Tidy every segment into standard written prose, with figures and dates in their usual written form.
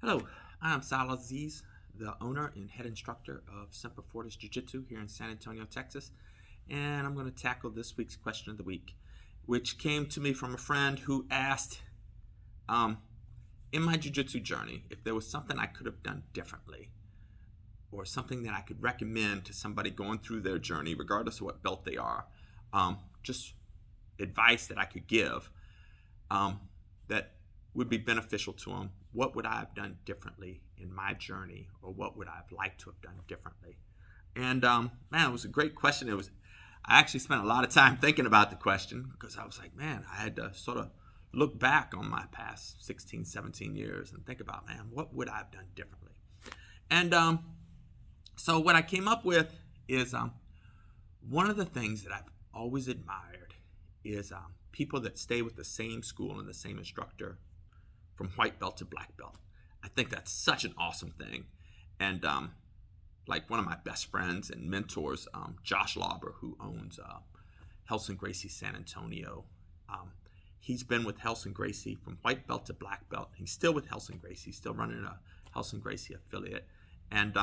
Hello, I'm Sal Aziz, the owner and head instructor of Semper Fortis Jiu Jitsu here in San Antonio, Texas. And I'm going to tackle this week's question of the week, which came to me from a friend who asked, in my Jiu Jitsu journey, if there was something I could have done differently or something that I could recommend to somebody going through their journey, regardless of what belt they are, just advice that I could give that would be beneficial to them. What would I have done differently in my journey, or what would I have liked to have done differently? And man, it was a great question. I actually spent a lot of time thinking about the question because I was like, man, I had to sort of look back on my past 16, 17 years and think about, man, what would I have done differently? And so what I came up with is one of the things that I've always admired is people that stay with the same school and the same instructor from white belt to black belt. I think that's such an awesome thing. And like one of my best friends and mentors, Josh Lauber, who owns Helson Gracie San Antonio, he's been with Helson Gracie from white belt to black belt. He's still with Helson Gracie, still running a Helson Gracie affiliate. And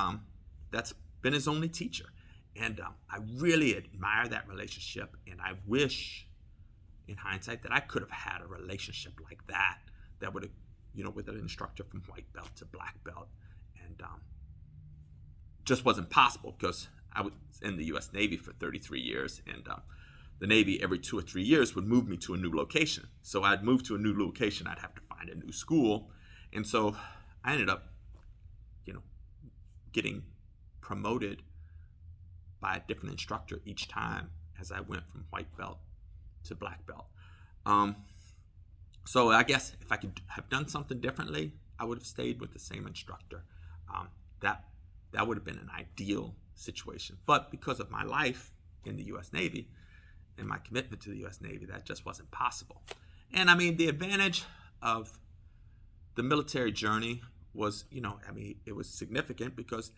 that's been his only teacher. And I really admire that relationship. And I wish, in hindsight, that I could have had a relationship like that would have, with an instructor from white belt to black belt. And just wasn't possible because I was in the U.S. Navy for 33 years. And the Navy, every 2 or 3 years, would move me to a new location. So I'd move to a new location. I'd have to find a new school. And so I ended up, getting promoted by a different instructor each time as I went from white belt to black belt. So I guess if I could have done something differently, I would have stayed with the same instructor. That would have been an ideal situation. But because of my life in the U.S. Navy and my commitment to the U.S. Navy, that just wasn't possible. And I mean, the advantage of the military journey was, it was significant because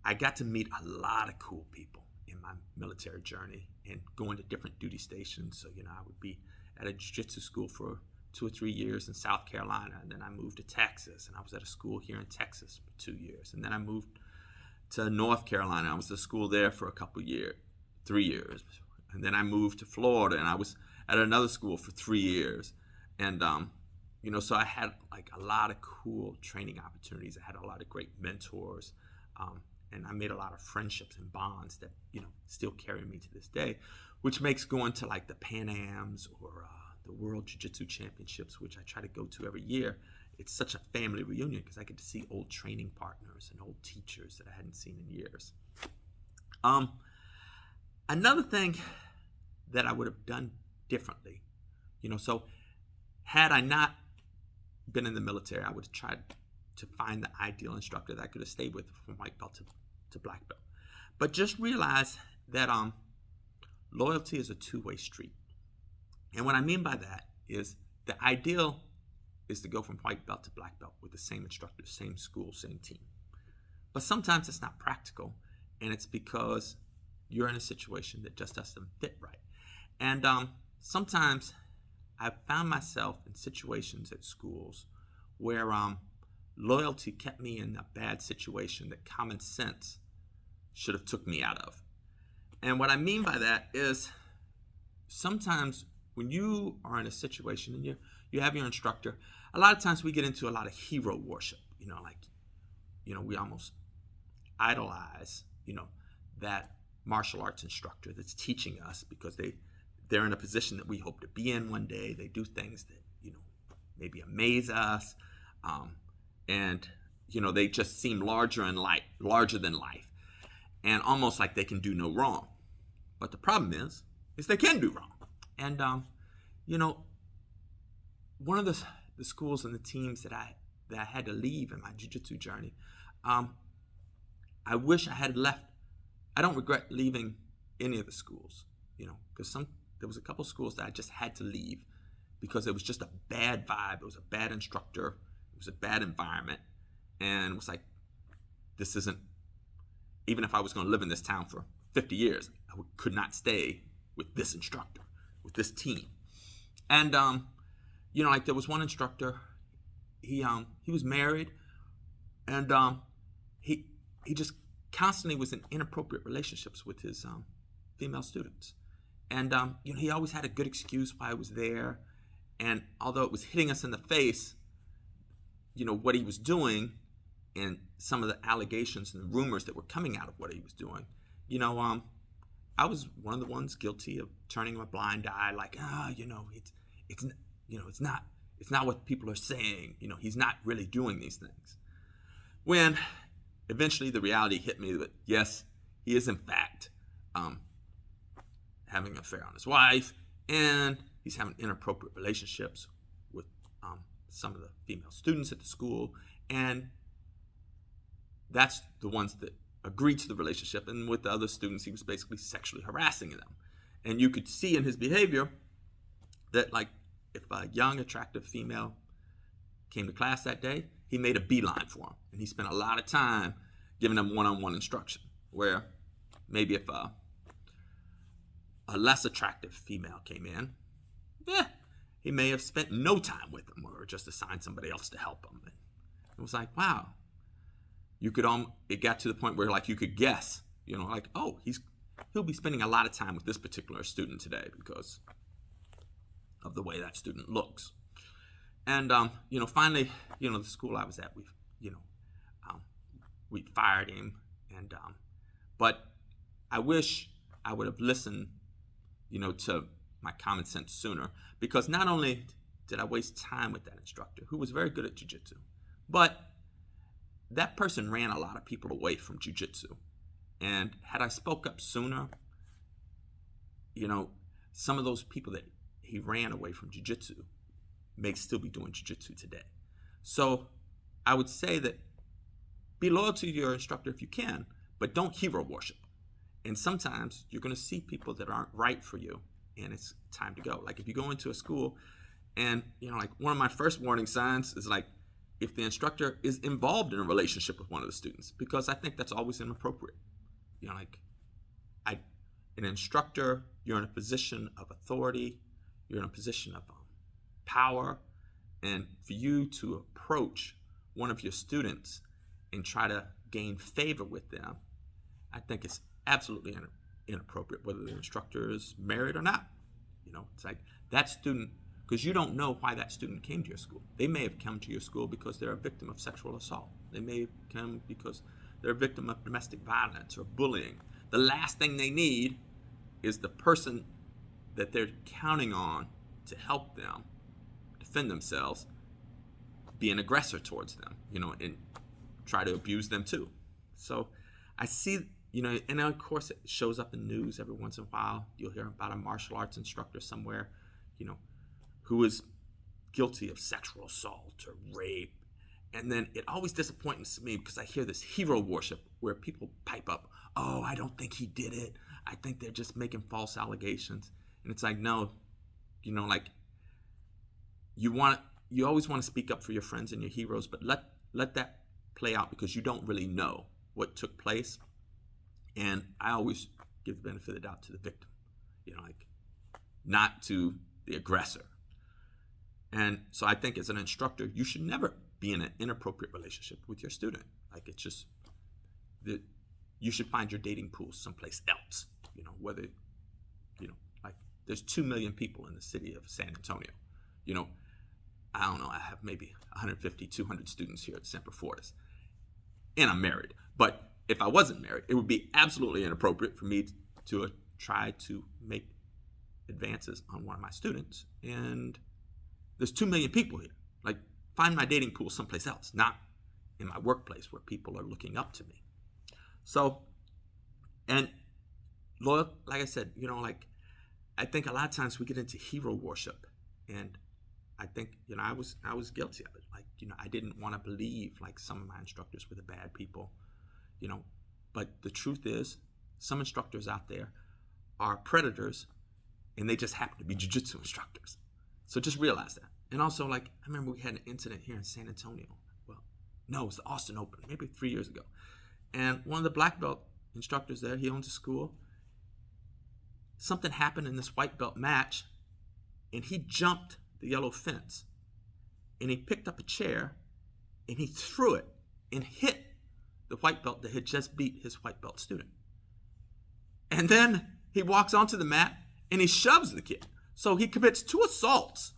I got to meet a lot of cool people in my military journey and going to different duty stations. So, I would be at a jiu-jitsu school for 2 or 3 years in South Carolina, and then I moved to Texas, and I was at a school here in Texas for 2 years, and then I moved to North Carolina. I was at a school there for a couple years, 3 years, and then I moved to Florida, and I was at another school for 3 years, and so I had like a lot of cool training opportunities. I had a lot of great mentors, and I made a lot of friendships and bonds that still carry me to this day, which makes going to like the Pan Ams or the World Jiu-Jitsu Championships, which I try to go to every year. It's such a family reunion because I get to see old training partners and old teachers that I hadn't seen in years. Another thing that I would have done differently, so had I not been in the military, I would have tried to find the ideal instructor that I could have stayed with from white belt to black belt. But just realize that loyalty is a two-way street. And what I mean by that is the ideal is to go from white belt to black belt with the same instructor, same school, same team. But sometimes it's not practical, and it's because you're in a situation that just doesn't fit right. And sometimes I've found myself in situations at schools where loyalty kept me in a bad situation that common sense should have took me out of. And what I mean by that is sometimes when you are in a situation and you have your instructor, a lot of times we get into a lot of hero worship, we almost idolize, that martial arts instructor that's teaching us because they're in a position that we hope to be in one day. They do things that, maybe amaze us. And they just seem larger than life, and almost like they can do no wrong. But the problem is they can do wrong. And one of the schools and the teams that I had to leave in my jiu-jitsu journey, I wish I had left. I don't regret leaving any of the schools, because there was a couple schools that I just had to leave because it was just a bad vibe. It was a bad instructor. It was a bad environment. And it was like, this isn't, even if I was going to live in this town for 50 years, I could not stay with this instructor, with this team. And, like there was one instructor, he was married, And he just constantly was in inappropriate relationships with his female students. And he always had a good excuse why he was there. And although it was hitting us in the face, what he was doing and some of the allegations and the rumors that were coming out of what he was doing, I was one of the ones guilty of turning a blind eye, like, it's not what people are saying. He's not really doing these things. When eventually the reality hit me that yes, he is in fact having an affair on his wife, and he's having inappropriate relationships with some of the female students at the school, and that's the ones that agreed to the relationship. And with the other students, he was basically sexually harassing them. And you could see in his behavior that, like, if a young, attractive female came to class that day, he made a beeline for him. And he spent a lot of time giving them one-on-one instruction, where maybe if a less attractive female came in, he may have spent no time with them or just assigned somebody else to help him. And it was like, wow. It got to the point where, like, you could guess, like, oh, he'll be spending a lot of time with this particular student today because of the way that student looks. And finally, the school I was at, we fired him, and but I wish I would have listened, to my common sense sooner, because not only did I waste time with that instructor who was very good at jiu-jitsu, but that person ran a lot of people away from jiu-jitsu. And had I spoke up sooner, some of those people that he ran away from jiu-jitsu may still be doing jiu-jitsu today. So I would say that be loyal to your instructor if you can, but don't hero worship. And sometimes you're going to see people that aren't right for you, and it's time to go. Like if you go into a school and, like one of my first warning signs is like, if the instructor is involved in a relationship with one of the students, because I think that's always inappropriate. An instructor, you're in a position of authority, you're in a position of power, and for you to approach one of your students and try to gain favor with them, I think it's absolutely inappropriate, whether the instructor is married or not. It's like that student, because you don't know why that student came to your school. They may have come to your school because they're a victim of sexual assault. They may have come because they're a victim of domestic violence or bullying. The last thing they need is the person that they're counting on to help them defend themselves be an aggressor towards them, and try to abuse them too. So I see, and of course it shows up in news every once in a while. You'll hear about a martial arts instructor somewhere, who is guilty of sexual assault or rape. And then it always disappoints me because I hear this hero worship where people pipe up, oh, I don't think he did it. I think they're just making false allegations. And it's like, no, like you always want to speak up for your friends and your heroes, but let that play out, because you don't really know what took place. And I always give the benefit of the doubt to the victim, like not to the aggressor. And so I think as an instructor, you should never be in an inappropriate relationship with your student. Like it's just that you should find your dating pool someplace else, whether, like there's 2 million people in the city of San Antonio. I don't know, I have maybe 150, 200 students here at Semper Fortis, and I'm married. But if I wasn't married, it would be absolutely inappropriate for me to try to make advances on one of my students. And there's 2 million people here. Like, find my dating pool someplace else, not in my workplace where people are looking up to me. So, and loyal, like I said, I think a lot of times we get into hero worship, and I think, I was guilty of it. Like, I didn't want to believe like some of my instructors were the bad people, but the truth is some instructors out there are predators, and they just happen to be jiu-jitsu instructors. So just realize that. And also, like, I remember we had an incident here in San Antonio. Well, no, it was the Austin Open, maybe 3 years ago. And one of the black belt instructors there, he owns a school. Something happened in this white belt match, and he jumped the yellow fence, and he picked up a chair, and he threw it and hit the white belt that had just beat his white belt student. And then he walks onto the mat and he shoves the kid. So he commits 2 assaults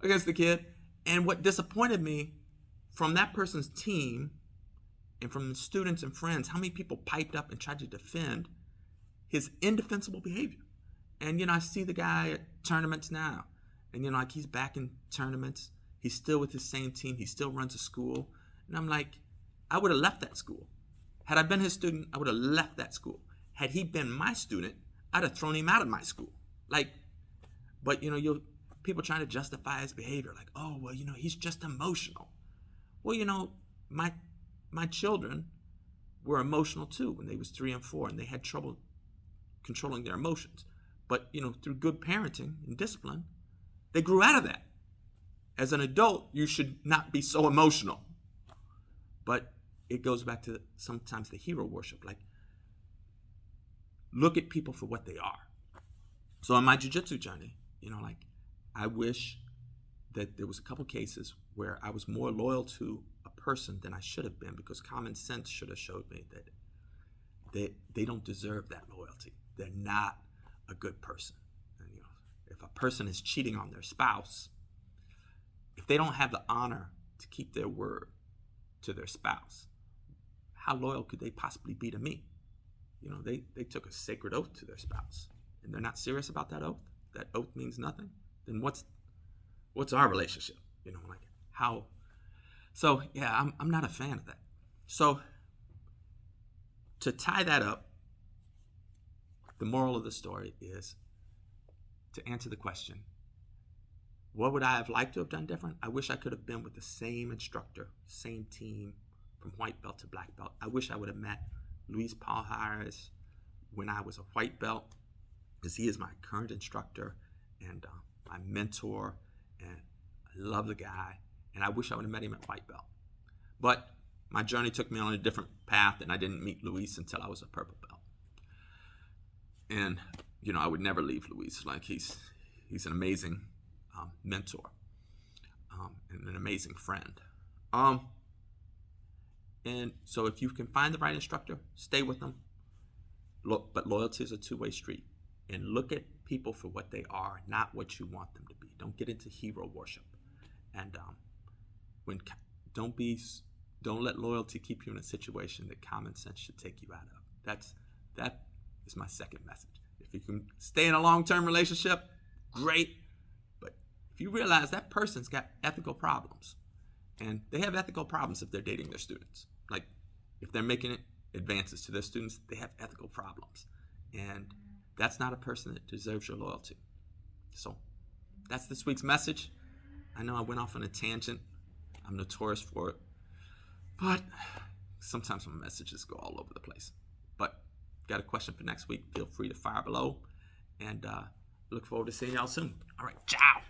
against the kid. And what disappointed me from that person's team and from the students and friends, how many people piped up and tried to defend his indefensible behavior. And, I see the guy at tournaments now. And, like he's back in tournaments. He's still with his same team. He still runs a school. And I'm like, I would have left that school. Had I been his student, I would have left that school. Had he been my student, I'd have thrown him out of my school. But people trying to justify his behavior. Like, oh, well, he's just emotional. Well, my children were emotional too when they was 3 and 4, and they had trouble controlling their emotions. But, through good parenting and discipline, they grew out of that. As an adult, you should not be so emotional. But it goes back to sometimes the hero worship. Like, look at people for what they are. So in my jiu-jitsu journey, I wish that there was a couple cases where I was more loyal to a person than I should have been, because common sense should have showed me that they don't deserve that loyalty. They're not a good person. And, if a person is cheating on their spouse, if they don't have the honor to keep their word to their spouse, how loyal could they possibly be to me? They took a sacred oath to their spouse, and they're not serious about that oath. That oath means nothing. Then what's our relationship? How? So yeah, I'm not a fan of that. So to tie that up, the moral of the story is to answer the question, what would I have liked to have done different? I wish I could have been with the same instructor, same team, from white belt to black belt. I wish I would have met Luis Paul Harris when I was a white belt, because he is my current instructor and my mentor, and I love the guy, and I wish I would have met him at white belt. But my journey took me on a different path, and I didn't meet Luis until I was a purple belt. And, I would never leave Luis. Like, he's an amazing mentor and an amazing friend. And so if you can find the right instructor, stay with them. But loyalty is a two-way street. And look at people for what they are, not what you want them to be. Don't get into hero worship. And don't let loyalty keep you in a situation that common sense should take you out of. That is my second message. If you can stay in a long-term relationship, great. But if you realize that person's got ethical problems, and they have ethical problems if they're dating their students. Like, if they're making advances to their students, they have ethical problems. And that's not a person that deserves your loyalty. So that's this week's message. I know I went off on a tangent. I'm notorious for it. But sometimes my messages go all over the place. But got a question for next week, feel free to fire below. And look forward to seeing y'all soon. All right, ciao.